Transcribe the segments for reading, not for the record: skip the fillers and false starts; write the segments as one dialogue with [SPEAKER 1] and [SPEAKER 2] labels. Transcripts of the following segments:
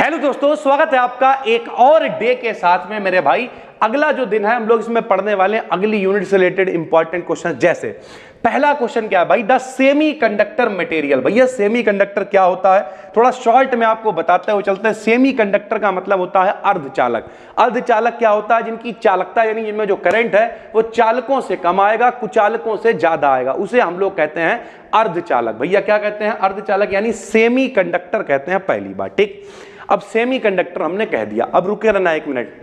[SPEAKER 1] Hello दोस्तों, स्वागत है आपका एक और डे के साथ में। मेरे भाई अगला जो दिन है हम लोग इसमें पढ़ने वाले हैं अगली यूनिट से रिलेटेड इंपॉर्टेंट क्वेश्चन। जैसे पहला क्वेश्चन क्या है भाई, द सेमी कंडक्टर मटेरियल। भैया सेमी कंडक्टर क्या होता है थोड़ा शॉर्ट में आपको बताते हुए चलते हैं। सेमी कंडक्टर का मतलब होता है अर्धचालक। अर्धचालक क्या होता है, जिनकी चालकता यानी जिनमें जो करंट है वो चालकों से कम आएगा, कुचालकों से ज्यादा आएगा, उसे हम लोग कहते हैं अर्धचालक। भैया क्या कहते हैं, अर्धचालक यानी सेमी कंडक्टर कहते हैं पहली बार। ठीक, अब सेमी कंडक्टर हमने कह दिया, अब रुके रहना एक मिनट।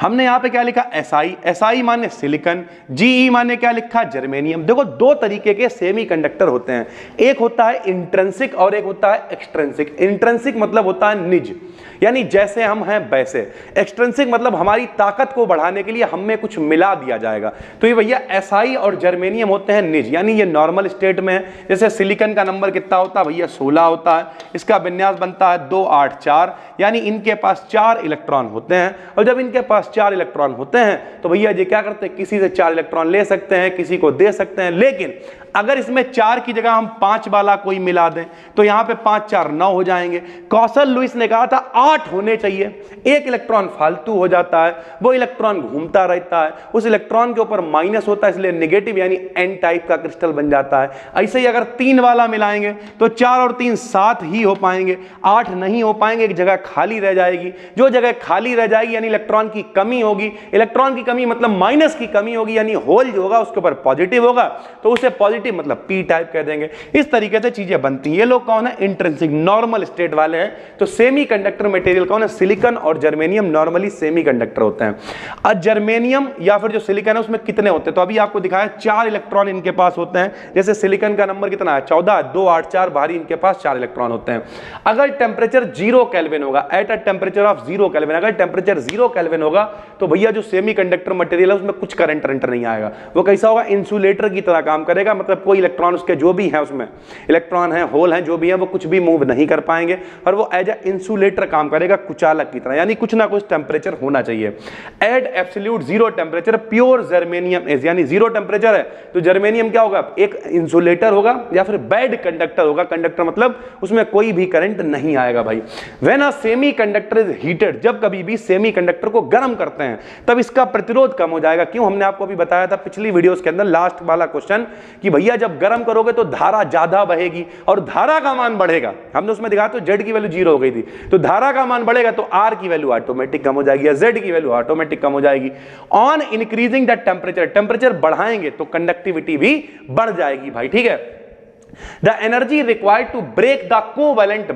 [SPEAKER 1] हमने यहां पे क्या लिखा, एसआई। एसआई माने सिलिकॉन, जीई माने क्या लिखा, जर्मेनियम। देखो दो तरीके के सेमी कंडक्टर होते हैं, एक होता है इंट्रिंसिक और एक होता है एक्सट्रिंसिक। इंट्रिंसिक मतलब होता है निज, यानी जैसे हम हैं वैसे। एक्सट्रिंसिक मतलब हमारी ताकत को बढ़ाने के लिए हमें कुछ मिला दिया जाएगा। तो ये भैया एसआई और जर्मेनियम होते हैं निज, यानी ये नॉर्मल स्टेट में है। जैसे सिलिकॉन का नंबर कितना होता है भैया, 16 होता है। इसका विन्यास बनता है 2 8 4, यानी इनके पास 4 इलेक्ट्रॉन होते हैं। और जब इनके पास 4 इलेक्ट्रॉन होते हैं तो भैया ये क्या करते हैं, किसी से 4 इलेक्ट्रॉन ले सकते हैं, किसी को दे सकते हैं। लेकिन अगर इसमें 4 की जगह हम 5 वाला कोई मिला दें तो यहां पे 5 4 9 हो जाएंगे। कौशल लुईस ने कहा था 8 होने चाहिए, एक इलेक्ट्रॉन फालतू हो जाता है, वो इलेक्ट्रॉन घूमता रहता है, उस इलेक्ट्रॉन के ऊपर माइनस होता है, इसलिए नेगेटिव यानी एन टाइप का क्रिस्टल बन जाता है। ऐसे ही अगर 3 वाला मिलाएंगे तो 4 और 3 7 ही हो पाएंगे, 8 नहीं हो पाएंगे, एक जगह खाली रह जाएगी। जो जगह खाली रह जाएगी यानी इलेक्ट्रॉन की कमी होगी। इलेक्ट्रॉन की कमी मतलब माइनस की कमी होगी, यानी होल जो होगा उसके ऊपर पॉजिटिव होगा, तो उसे पॉजिटिव मतलब पी टाइप कह देंगे। इस तरीके से चीजें बनती हैं। ये लोग कौन है, इंट्रिंसिक नॉर्मल स्टेट वाले हैं। तो सेमी कंडक्टर मटेरियल कौन है, सिलिकॉन और जर्मेनियम नॉर्मली सेमी कंडक्टर होते हैं। अब जर्मेनियम या फिर जो सिलिकॉन है उसमें कितने होते हैं, तो अभी आपको दिखाया 4 इलेक्ट्रॉन इनके पास होते हैं। जैसे सिलिकॉन का नंबर कितना है, 14, 2 8 4, भारी इनके पास 4 इलेक्ट्रॉन होते हैं। अगर टेम्परेचर 0 केल्विन होगा, at a temperature of 0 kelvin, अगर टेम्परेचर 0 केल्विन होगा तो भैया जो सेमी कंडक्टर मटेरियल है उसमें कुछ करंट नहीं आएगा। वो कैसा होगा, इंसुलेटर की तरह काम करेगा। मतलब कोई इलेक्ट्रॉन उसके जो भी है, उसमें इलेक्ट्रॉन है, होल है, जो भी है, वो कुछ भी मूव नहीं कर पाएंगे और वो एज ए इंसुलेटर काम करेगा, कुचालक की तरह। यानी कुछ ना कुछ टेम्परेचर होना चाहिए। At absolute 0 temperature pure germanium is, यानी 0 टेम्परेचर है तो जर्मेनियम क्या होगा, एक इंसुलेटर होगा या फिर बैड कंडक्टर होगा। कंडक्टर मतलब उसमें कोई भी करंट नहीं आएगा भाई। When a semi conductor is heated, जब कभी भी सेमी कंडक्टर को गर्म करते हैं तब इसका प्रतिरोध कम हो जाएगा। क्यों, हमने आपको अभी बताया था पिछली वीडियोस के अंदर, लास्ट वाला क्वेश्चन, कि भैया जब गर्म करोगे तो धारा ज्यादा बहेगी और धारा का मान बढ़ेगा। हमने उसमें दिखाया तो जेड की वैल्यू 0 हो गई थी, तो धारा का मान बढ़ेगा तो आर की वैल्यू ऑटोमेटिक कम हो जाएगी या जेड की वैल्यू ऑटोमेटिक कम हो जाएगी। On increasing the temperature, temperature बढ़ाएंगे तो कंडक्टिविटी भी बढ़ जाएगी भाई। ठीक है, The energy required to break the covalent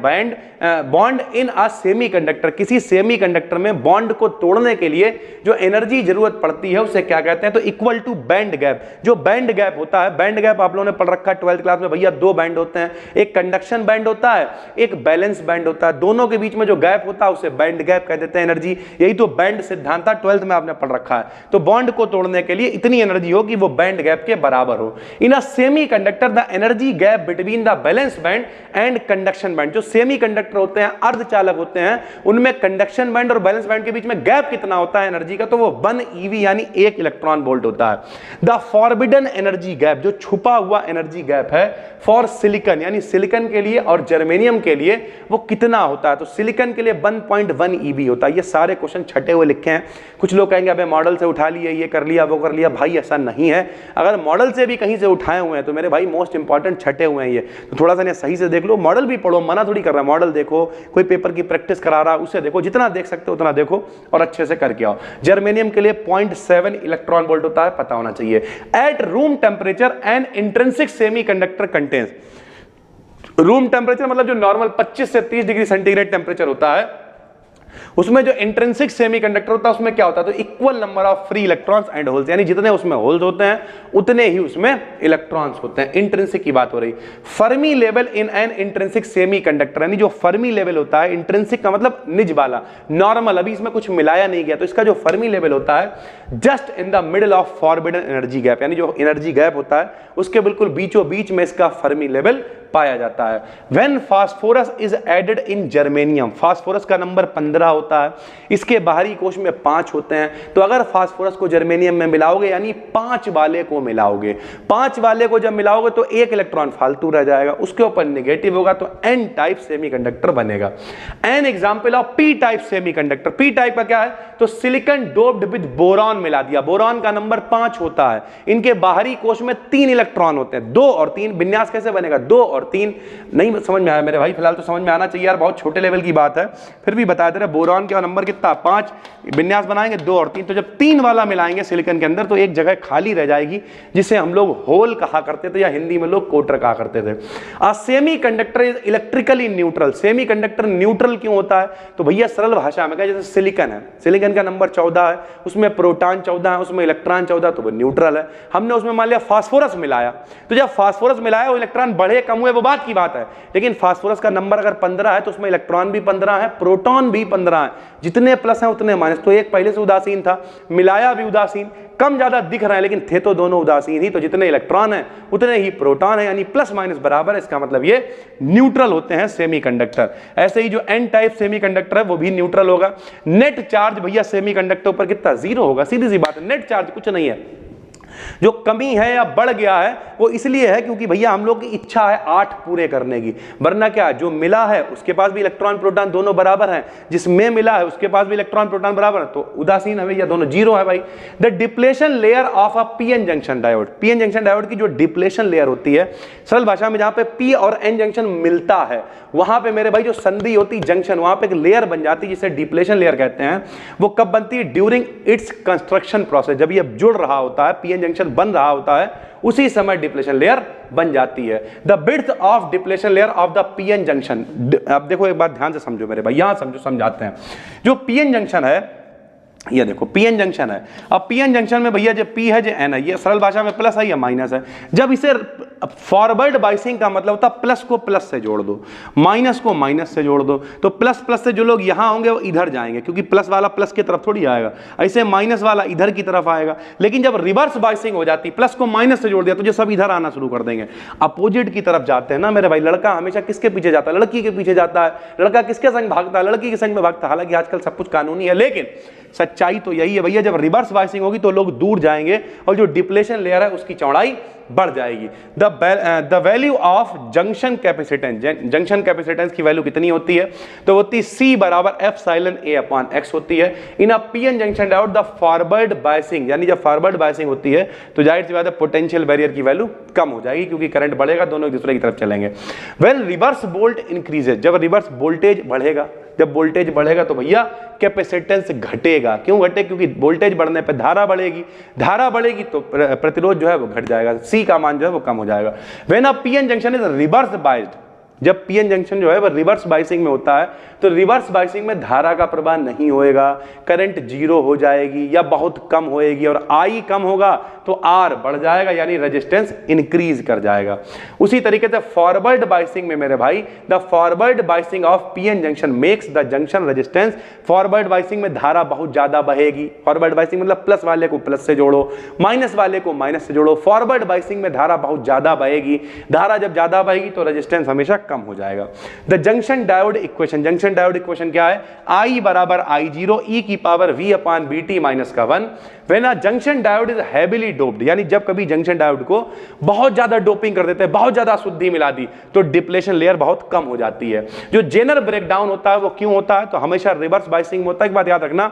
[SPEAKER 1] bond in a semiconductor, किसी सेमीकंडक्टर में बॉन्ड को तोड़ने के लिए जो एनर्जी जरूरत पड़ती है उसे क्या कहते हैं, तो इक्वल टू बैंड गैप। जो बैंड गैप होता है, बैंड गैप आप लोगों ने पढ़ रखा है 12th क्लास में भैया, 2 बैंड होते हैं, एक कंडक्शन बैंड होता है, एक बैलेंस बैंड होता है। दोनों के बीच में जो गैप होता है उसे बैंड गैप कह देते हैं। एनर्जी, यही तो बैंड सिद्धांत था, 12th में आपने पढ़ रखा है। तो बॉन्ड को तोड़ने के लिए इतनी एनर्जी हो कि वो बैंड गैप के बराबर हो। In a semiconductor the energy gap between the valence band and conduction band, जो सेमी कंडक्टर होते हैं, अर्धचालक होते हैं, उनमें कंडक्शन बैंड और बैलेंस बैंड के बीच में गैप कितना होता है एनर्जी का, तो वो 1 eV यानी 1 इलेक्ट्रॉन वोल्ट होता है। द फॉरबिडन एनर्जी गैप, जो छुपा हुआ एनर्जी गैप है फॉर सिलिकॉन, यानी सिलिकॉन के लिए और जर्मेनियम के लिए वो कितना होता है, तो सिलिकॉन के लिए 1.1 eV होता है। ये सारे क्वेश्चन छटे हुए लिखे हैं। कुछ लोग कहेंगे अबे मॉडल से उठा लिए, ये कर लिया, वो कर लिया। भाई ऐसा नहीं है, अगर मॉडल से भी कहीं से उठाए हुए हैं तो मेरे भाई मोस्ट इंपॉर्टेंट छटे हुए हैं ये, तो थोड़ा सा सही से देख लो। मॉडल भी पढ़ो, मना थोड़ी कर रहा है, मॉडल देखो, कोई पेपर की प्रैक्टिस करा रहा है उसे देखो, जितना देख सकते हो उतना देखो और अच्छे से करके आओ। जर्मेनियम के लिए 0.7 इलेक्ट्रॉन वोल्ट होता है, पता होना चाहिए। At room temperature and intrinsic semiconductor contains, room temperature मतलब जो नॉर्मल 25 से 30 डिग्री सेंटीग्रेड टेम्परेचर होता है, उसमें जो इंट्रिंसिक सेमीकंडक्टर होता है उसमें क्या होता है, तो equal number of free electrons and holes, यानी जितने उसमें होल्स होते हैं उतने ही उसमें इलेक्ट्रॉन्स होते हैं। इंट्रिंसिक की बात हो रही। Fermi level in an intrinsic semiconductor, यानी जो फर्मी लेवल होता है, इंट्रिंसिक का मतलब निज वाला, नॉर्मल, अभी इसमें कुछ मिलाया नहीं गया, तो इसका जो फर्मी लेवल होता है just in the middle of forbidden energy gap, यानी जो एनर्जी गैप होता है उसके बिल्कुल बीचों बीच में इसका फर्मी लेवल पाया जाता है। When phosphorus is added in germanium, phosphorus का नंबर 15 होता है, इसके बाहरी कोश में 5 होते हैं। तो अगर फास्फोरस को जर्मेनियम में मिलाओगे यानी 5 वाले को मिलाओगे, 5 वाले को जब मिलाओगे तो 1 इलेक्ट्रॉन फालतू रह जाएगा, उसके ऊपर नेगेटिव होगा तो एन टाइप सेमीकंडक्टर बनेगा। An example of P type semiconductor. P type का क्या है, तो सिलिकॉन डोप्ड विद बोरॉन मिला दिया, बोरॉन का नंबर 5 होता है, इनके बाहरी कोश में 3 इलेक्ट्रॉन होते हैं, 2 और 3। विन्यास कैसे बनेगा, 2 और 3। नहीं समझ में आया मेरे भाई, फिलहाल तो समझ में आना चाहिए यार, बहुत छोटे लेवल की बात है, फिर भी बता दे रहे। बोरॉन का नंबर कितना, 5, विन्यास बनाएंगे 2 और 3, तो जब 3 वाला मिलाएंगे सिलिकॉन के अंदर तो एक जगह खाली रह जाएगी, जिसे हम लोग होल कहा करते थे या हिंदी में लोग कोटर कहा करते थे। Semiconductor is electrically neutral. Semiconductor neutral क्यों होता है, तो भैया सरल भाषा में कहें, जैसे सिलिकॉन है, सिलिकॉन का नंबर 14 है, उसमें प्रोटॉन 14 है, उसमें इलेक्ट्रॉन 14, तो वो न्यूट्रल है। हमने उसमें मान लिया फास्फोरस मिलाया, तो जब फास्फोरस मिलाया वो इलेक्ट्रॉन बढ़े कम हुए वो बात की बात है, लेकिन फास्फोरस का नंबर अगर 15 है तो उसमें इलेक्ट्रॉन भी 15 है, प्रोटॉन भी 15 है, जितने प्लस हैं उतने माइनस। तो एक पहले से उदासीन था, मिलाया भी उदासीन, कम ज्यादा दिख रहा है लेकिन थे तो दोनों उदासीन ही, तो जितने इलेक्ट्रॉन है उतने ही प्रोटॉन है, यानी प्लस माइनस बराबर है, इसका मतलब ये न्यूट्रल होते हैं सेमीकंडक्टर। ऐसे ही जो एन टाइप सेमीकंडक्टर है वो भी न्यूट्रल होगा। नेट चार्ज भैया सेमीकंडक्टर पर कितना, 0 होगा, सीधी सी बात है, नेट चार्ज कुछ नहीं है। जो कमी है या बढ़ गया है वो इसलिए है क्योंकि भैया हम लोग की इच्छा है 8 पूरे करने की, वरना क्या, जो मिला है उसके पास भी इलेक्ट्रॉन प्रोटॉन दोनों बराबर हैं, जिसमें मिला है उसके पास भी इलेक्ट्रॉन प्रोटॉन बराबर है, तो उदासीन है भैया, दोनों 0 है भाई। The depletion layer of a PN junction diode, PN junction diode की जो डिप्लेशन लेयर होती है, सरल भाषा में जहां पे पी और एन जंक्शन मिलता है वहां पे मेरे भाई जो संधि होती जंक्शन, वहां पे एक लेयर बन जाती है जिसे डिप्लेशन लेयर कहते हैं। वो कब बनती है, ड्यूरिंग इट्स कंस्ट्रक्शन प्रोसेस, जब ये जुड़ रहा होता है, पीएन जंक्शन बन रहा होता है, उसी समय डिप्लेशन लेयर बन जाती है। The width of depletion layer of the PN junction, अब देखो एक बात ध्यान से समझो मेरे भाई, यहां समझो, समझाते हैं। जो पीएन जंक्शन है, ये देखो पीएन जंक्शन है, अब पीएन जंक्शन में भैया जो पी है जो एन है, ये सरल भाषा में प्लस है या माइनस है। जब इसे फॉरवर्ड बाइसिंग का मतलब होता है प्लस को प्लस से जोड़ दो, माइनस को माइनस से जोड़ दो, तो प्लस प्लस से जो लोग यहां होंगे वो इधर जाएंगे, क्योंकि प्लस वाला प्लस की तरफ थोड़ी आएगा, ऐसे माइनस वाला इधर की तरफ आएगा। लेकिन जब रिवर्स बाइसिंग हो जाती, प्लस को माइनस से जोड़ दिया तो जो सब इधर आना शुरू कर देंगे, अपोजिट की तरफ जाते हैं ना मेरे भाई। लड़का हमेशा किसके पीछे जाता है, लड़की के पीछे जाता है, लड़का किसके संग भागता है, लड़की के संग में भागता है। हालांकि आजकल सब कुछ कानूनी है, लेकिन सच्चाई तो यही है भैया, जब रिवर्स बाइसिंग होगी तो लोग दूर जाएंगे और जो डिप्लेशन लेयर है उसकी चौड़ाई बढ़ जाएगी। The value of junction capacitance, junction capacitance की वैल्यू कितनी होती है, तो होती है C बराबर एप्सिलॉन A अपॉन X होती है। In a PN junction diode the forward biasing, यानी जब फॉरवर्ड बाइसिंग होती है तो जाहिर सी बात है पोटेंशियल बैरियर की वैल्यू कम हो जाएगी, क्योंकि करंट बढ़ेगा, दोनों एक दूसरे की तरफ चलेंगे। वेन रिवर्स वोल्ट इंक्रीजेज, जब रिवर्स वोल्टेज बढ़ेगा, जब वोल्टेज बढ़ेगा तो भैया कैपेसिटेंस घटेगा। क्यों घटे, क्योंकि वोल्टेज बढ़ने पर धारा बढ़ेगी, धारा बढ़ेगी तो प्रतिरोध जो है वो घट जाएगा, C का मान जो है वो कम हो जाएगा। When a PN junction is reverse biased, जब पीएन जंक्शन जो है वह रिवर्स बाइसिंग में होता है तो रिवर्स बाइसिंग में धारा का प्रवाह नहीं होएगा, करंट 0 हो जाएगी या बहुत कम होएगी, और I कम होगा तो R बढ़ जाएगा, यानी रेजिस्टेंस इंक्रीज कर जाएगा। उसी तरीके से फॉरवर्ड बाइसिंग में मेरे भाई, the forward biasing of PN junction makes the junction resistance, forward biasing में धारा बहुत ज्यादा बहेगी। फॉरवर्ड बाइसिंग मतलब प्लस वाले को प्लस से जोड़ो, माइनस वाले को माइनस से जोड़ो। फॉरवर्ड बाइसिंग में धारा बहुत ज्यादा बहेगी, धारा जब ज्यादा बहेगी तो रेजिस्टेंस हमेशा कम हो जाएगा। The junction diode equation, junction diode equation क्या है, I बराबर I0 e की power V upon BT minus का 1। When a junction diode is heavily doped, यानी जब कभी जंक्शन डायोड को बहुत ज्यादा डोपिंग कर देते हैं, बहुत ज्यादा अशुद्धि मिला दी, तो डिप्लेशन लेयर बहुत कम हो जाती है। जो जेनर ब्रेकडाउन होता है वो क्यों होता है, तो हमेशा रिवर्स बाइसिंग में होता है। एक बात याद रखना,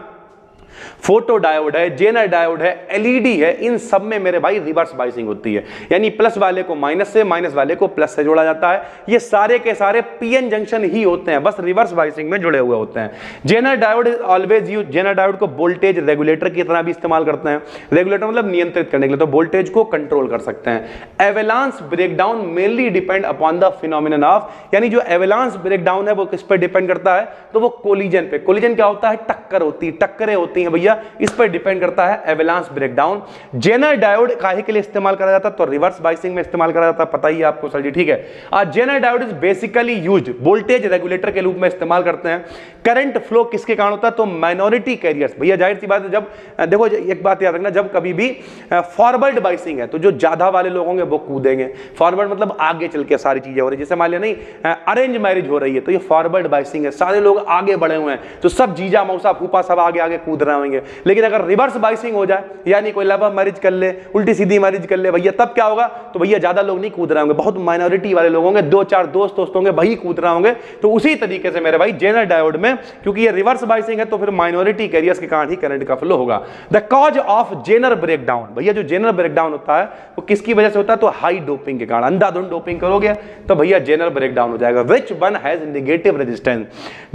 [SPEAKER 1] फोटो डायोड है, जेनर डायोड है, एलईडी है, इन सब में मेरे भाई रिवर्स बाइसिंग होती है, यानी प्लस वाले को माइनस से, माइनस वाले को प्लस से जोड़ा जाता है। ये सारे के सारे पीएन जंक्शन ही होते हैं, बस रिवर्स बाइसिंग में जुड़े हुए होते हैं। Zener diode is always use, Zener diode को वोल्टेज रेगुलेटर की तरह भी इस्तेमाल करते हैं। रेगुलेटर मतलब नियंत्रित करने के लिए, तो वोल्टेज को कंट्रोल कर सकते हैं। Avalanche breakdown mainly depend upon the phenomenon of, यानी जो एवेलांस ब्रेकडाउन है वो किस पर डिपेंड करता है, तो वो कोलिजन पे। कोलिजन क्या होता है, टक्कर होती है, टक्करें होती होती हैं भैया, इस पर डिपेंड करता है एवलांस ब्रेकडाउन। जेनर डायोड काहे के लिए इस्तेमाल करा जाता है, तो रिवर्स बाइसिंग में इस्तेमाल करा जाता है, पता ही है आपको सर जी, ठीक है। Zener diode is basically used voltage regulator के रूप में इस्तेमाल करते हैं। करंट फ्लो किसके कारण होता है, तो माइनॉरिटी कैरियर्स, भैया जाहिर सी बात है, जब देखो एक बात याद रखना, जब कभी भी फॉरवर्ड बाइसिंग है तो जो ज्यादा वाले लोग होंगे वो कूदेंगे। फॉरवर्ड मतलब आगे चल के सारी चीजें हो रही है, जैसे मान लिया नहीं अरेंज मैरिज हो रही है तो ये फॉरवर्ड बाइसिंग है, सारे लोग आगे बढ़े हुए हैं तो सब जीजा मौसा फूफा सब आगे आगे कूद रहे होंगे। लेकिन अगर रिवर्स बाइसिंग हो जाए, यानी कोई लव मैरिज कर ले, उल्टी सीधी मैरिज कर ले भैया, तब क्या होगा, तो भैया ज्यादा लोग नहीं कूद रहे होंगे, बहुत माइनॉरिटी वाले लोग होंगे, 2-4 दोस्त होंगे वही कूद रहे होंगे। तो उसी तरीके से मेरे भाई जेनर डायोड में, क्योंकि ये रिवर्स बाइसिंग है तो फिर माइनॉरिटी कैरियर्स के कारण ही करंट का फ्लो होगा। The cause of Zener breakdown, भैया जो जेनर ब्रेकडाउन होता है वो किसकी वजह से होता है, तो हाई डोपिंग के कारण। अंधाधुंध डोपिंग करोगे तो भैया जेनर ब्रेकडाउन हो जाएगा। Which one has negative resistance,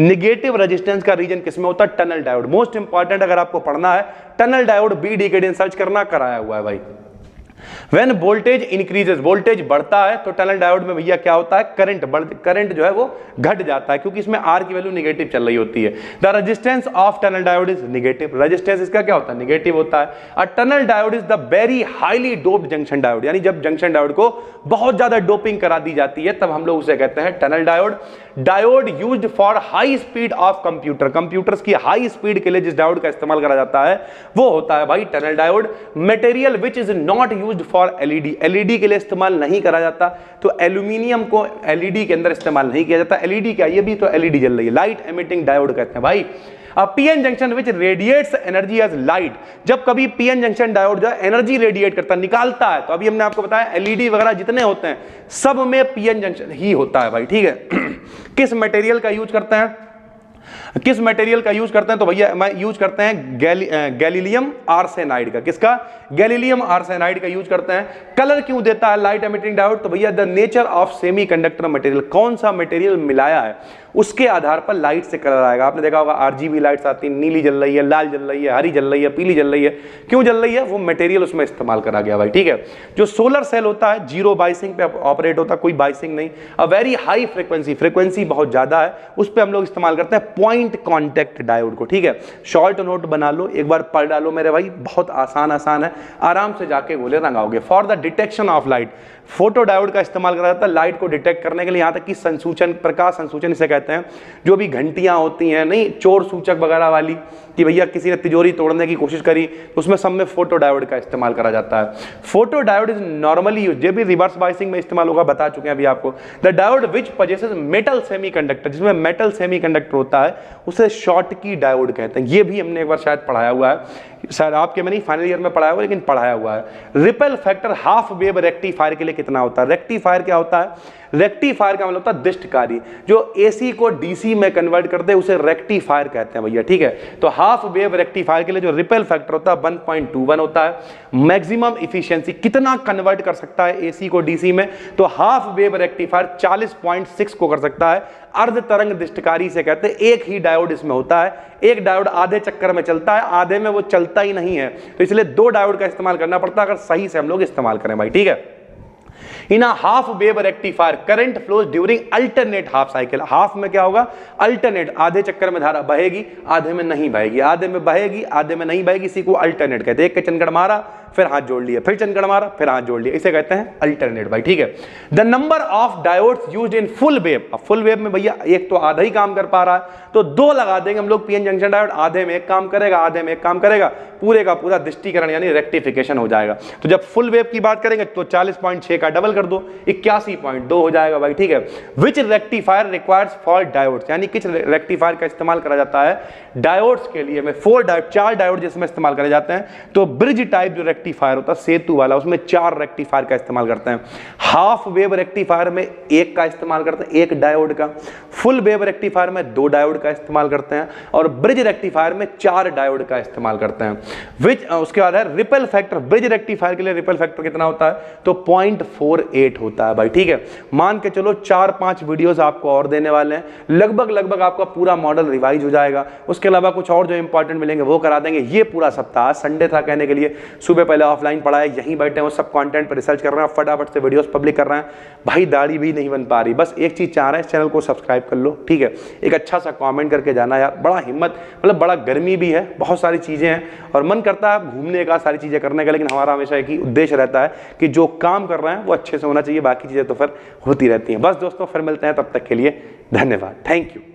[SPEAKER 1] negative resistance का रीजन किसमें होता है, टनल डायोड। मोस्ट इंपॉर्टेंट अगर आपको पढ़ना है टनल डायोड, बी डिकेड सर्च करना, कराया हुआ है भाई। When voltage increases, वोल्टेज बढ़ता है तो टनल डायोड में भैया क्या होता है, करंट जो है वो घट जाता है, क्योंकि इसमें R की वैल्यू निगेटिव चल रही होती है। The resistance of tunnel diode is negative, resistance इसका क्या होता है, निगेटिव होता है। A tunnel diode is the very highly doped junction diode, यानी जब जंक्शन डायोड को बहुत ज्यादा डोपिंग करा दी जाती है तब हम लोग उसे कहते हैं tunnel diode. Diode used for high speed of computer, computers की हाई स्पीड के लिए जिस डायोड का इस्तेमाल करा जाता है वो होता है भाई tunnel diode. Material which is not used for LED, LED के लिए इस्तेमाल नहीं करा जाता, तो एल्यूमिनियम को एलईडी के अंदर इस्तेमाल नहीं किया जाता। एलईडी क्या, ये भी तो एलईडी जल रही है, लाइट एमिटिंग डायोड कहते हैं भाई। पीएन जंक्शन विच रेडिएट्स एनर्जी एज लाइट, जब कभी पीएन जंक्शन डायोड जो है एनर्जी रेडिएट करता है, निकालता है, तो अभी हमने आपको बताया एलईडी वगैरह जितने होते हैं सब में पीएन जंक्शन ही होता है भाई, ठीक है। किस मटेरियल का यूज करते हैं, किस मटेरियल का यूज करते हैं, तो भैया मैं यूज करते हैं गैलीलियम आर्सेनाइड का। किसका, गैलीलियम आर्सेनाइड का यूज करते हैं। कलर क्यों देता है लाइट एमिटिंग डायोड, तो भैया the nature of semiconductor material, कौन सा मटेरियल मिलाया है उसके आधार पर लाइट से कलर आएगा। आपने देखा होगा आरजीबी लाइट्स आती है, नीली जल रही है, लाल जल रही है, हरी जल रही है, पीली जल रही है, क्यों जल रही है, वो मटेरियल उसमें इस्तेमाल करा गया भाई, ठीक है। जो सोलर सेल होता है जीरो बाइसिंग पे ऑपरेट होता है, कोई बाइसिंग नहीं, a very high frequency, frequency बहुत ज्यादा है, उस पर हम लोग इस्तेमाल करते हैं पॉइंट कॉन्टैक्ट डायोड को, ठीक है। शॉर्ट नोट बना लो, एक बार पढ़ डालो मेरे भाई, बहुत आसान है, आराम से जाके गोले रंगाओगे। For the detection of light, photo diode का इस्तेमाल करा जाता है लाइट को डिटेक्ट करने के लिए, यहां तक कि संसूचन, प्रकाश संसूचन इसे कहते हैं। जो भी घंटियां होती हैं नहीं, चोर सूचक वगैरह वाली, कि भैया किसी ने तिजोरी तोड़ने की कोशिश करी तो उसमें सब में फोटो डायोड का इस्तेमाल करा जाता है। Photo diode is normally use, ये भी रिवर्स बाइसिंग में इस्तेमाल होगा, बता चुके हैं अभी आपको। The diode which possesses metal semiconductor, जिसमें मेटल सेमीकंडक्टर होता है उसे शॉटकी डायोड कहते हैं। ये भी हमने एक बार शायद पढ़ाया हुआ है, शायद आपके में नहीं, फाइनल ईयर में पढ़ाया हुआ, लेकिन पढ़ाया हुआ है। Ripple factor half wave rectifier के लिए कितना होता है, रेक्टिफायर क्या होता है, रेक्टिफायर का मतलब होता है दिष्टकारी, जो एसी को डीसी में कन्वर्ट करते हैं उसे रेक्टिफायर कहते हैं भैया, ठीक है। तो हाफ वेव रेक्टिफायर के लिए जो रिपल फैक्टर होता है 1.21 होता है। मैक्सिमम इफिशिएंसी कितना कन्वर्ट कर सकता है एसी को डीसी में, तो हाफ वेव रेक्टिफायर 40.6 को कर सकता है। अर्ध तरंग दिष्टकारी से कहते हैं, एक ही डायोड इसमें होता है, एक डायोड आधे चक्कर में चलता है, आधे में वो चलता ही नहीं है, तो इसलिए 2 डायोड का इस्तेमाल करना पड़ता है अगर सही से हम लोग इस्तेमाल करें भाई, ठीक है। In a half wave rectifier current flows during alternate half cycle, half में क्या होगा, अल्टरनेट, आधे चक्कर में धारा बहेगी, आधे में नहीं बहेगी, आधे में बहेगी, आधे में नहीं बहेगी, इसी को अल्टरनेट कहते हैं। एक के चंगड़ मारा फिर हाथ जोड़ लिया, फिर चंगड़ मारा फिर हाथ जोड़ लिया, इसे कहते हैं अल्टरनेट भाई, ठीक है। The number of diodes used in full wave, अब फुल वेव में भैया एक तो आधा ही काम कर पा रहा है तो 2 लगा देंगे हम लोग पीएन जंक्शन डायोड, आधे में एक काम करेगा, आधे में एक काम करेगा, पूरे का पूरा दिष्टीकरण यानी रेक्टिफिकेशन हो जाएगा। तो जब फुल वेव की बात करेंगे तो 40.6 का डबल कर दो, 81.2 हो जाएगा भाई, ठीक है। विच रेक्टिफायर रिक्वायर्स फॉर डायोड्स, यानी किस रेक्टिफायर का इस्तेमाल करा जाता है डायोड्स के लिए में, 4 डायोड जिसमें इस्तेमाल करे जाते हैं, तो ब्रिज टाइप जो रेक्टिफायर होता है सेतु वाला, उसमें 4 रेक्टिफायर का इस्तेमाल करते हैं। हाफ वेव रेक्टिफायर में 1 का इस्तेमाल करते हैं, 1 डायोड का। फुल वेव रेक्टिफायर में 2 डायोड का इस्तेमाल करते हैं, और ब्रिज रेक्टिफायर में 4 डायोड का इस्तेमाल करते हैं। विच उसके बाद है रिपल फैक्टर, ब्रिज रेक्टिफायर के लिए रिपल फैक्टर कितना होता है, तो 0.48 कोर 8 होता है भाई, ठीक है। मान के चलो 4-5 वीडियोस आपको और देने वाले हैं, लगभग आपका पूरा मॉडल रिवाइज हो जाएगा। उसके अलावा कुछ और जो इंपॉर्टेंट मिलेंगे वो करा देंगे। ये पूरा सप्ताह, संडे था कहने के लिए, सुबह पहले ऑफलाइन पढ़ा है, यहीं बैठे हैं, सब कंटेंट पर रिसर्च कर रहे हैं, फटाफट से वीडियोस पब्लिक कर रहे हैं। भाई दाढ़ी भी नहीं बन पा रही, बस एक चीज चाह रहे हैं, इस चैनल को सब्सक्राइब कर लो, ठीक है। एक अच्छा सा कमेंट करके जाना यार, बड़ा हिम्मत, मतलब बड़ा गर्मी भी है, बहुत सारी चीजें हैं और मन करता है घूमने का, सारी चीजें करने का, लेकिन हमारा हमेशा एक ही उद्देश्य रहता है कि जो काम कर रहे हैं वो अच्छे से होना चाहिए, बाकी चीजें तो फिर होती रहती हैं। बस दोस्तों, फिर मिलते हैं, तब तक के लिए धन्यवाद, थैंक यू।